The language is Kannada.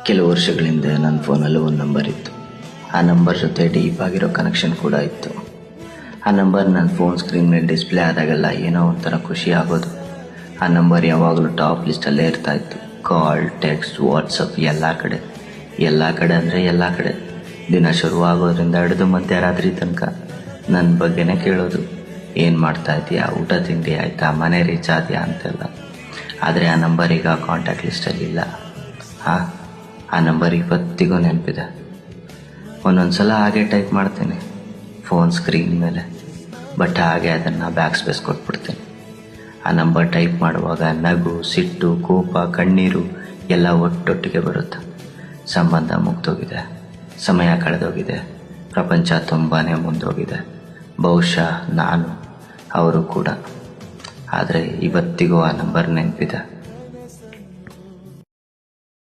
ಕೆಲವು ವರ್ಷಗಳಿಂದ ನನ್ನ ಫೋನಲ್ಲೂ ಒಂದು ನಂಬರ್ ಇತ್ತು. ಆ ನಂಬರ್ ಜೊತೆ ಡೀಪ್ ಆಗಿರೋ ಕನೆಕ್ಷನ್ ಕೂಡ ಇತ್ತು. ಆ ನಂಬರ್ ನನ್ನ ಫೋನ್ ಸ್ಕ್ರೀನ್ ಮೇಲೆ ಡಿಸ್ಪ್ಲೇ ಆದಾಗೆಲ್ಲ ಏನೋ ಒಂಥರ ಖುಷಿ ಆಗೋದು. ಆ ನಂಬರ್ ಯಾವಾಗಲೂ ಟಾಪ್ ಲಿಸ್ಟಲ್ಲೇ ಇರ್ತಾ ಇತ್ತು. ಕಾಲ್, ಟೆಕ್ಸ್ಟ್, ವಾಟ್ಸಪ್ ಎಲ್ಲ ಕಡೆ ಅಂದರೆ ಎಲ್ಲ ಕಡೆ. ದಿನ ಶುರುವಾಗೋದ್ರಿಂದ ಹಿಡಿದು ಮಧ್ಯರಾತ್ರಿ ತನಕ ನನ್ನ ಬಗ್ಗೆನೇ ಕೇಳೋದು. ಏನು ಮಾಡ್ತಾ ಇದೆಯಾ, ಊಟ ತಿಂಡಿ ಆಯಿತಾ, ಮನೆ ರೀಚ್ ಆದ್ಯಾ ಅಂತೆಲ್ಲ. ಆದರೆ ಆ ನಂಬರ್ ಈಗ ಕಾಂಟ್ಯಾಕ್ಟ್ ಲಿಸ್ಟಲ್ಲಿಲ್ಲ. ಆ ನಂಬರ್ ಇವತ್ತಿಗೂ ನೆನಪಿದೆ. ಒಂದೊಂದು ಸಲ ಹಾಗೆ ಟೈಪ್ ಮಾಡ್ತೇನೆ ಫೋನ್ ಸ್ಕ್ರೀನ್ ಮೇಲೆ, ಬಟ್ ಹಾಗೆ ಅದನ್ನು ಬ್ಯಾಕ್ ಸ್ಪೇಸ್ ಕೊಟ್ಬಿಡ್ತೇನೆ. ಆ ನಂಬರ್ ಟೈಪ್ ಮಾಡುವಾಗ ನಗು, ಸಿಟ್ಟು, ಕೋಪ, ಕಣ್ಣೀರು ಎಲ್ಲ ಒಟ್ಟೊಟ್ಟಿಗೆ ಬರುತ್ತೆ. ಸಂಬಂಧ ಮುಗ್ದೋಗಿದೆ, ಸಮಯ ಕಳೆದೋಗಿದೆ, ಪ್ರಪಂಚ ತುಂಬಾ ಮುಂದೋಗಿದೆ. ಬಹುಶಃ ನಾನು, ಅವರು ಕೂಡ. ಆದರೆ ಇವತ್ತಿಗೂ ಆ ನಂಬರ್ ನೆನಪಿದೆ.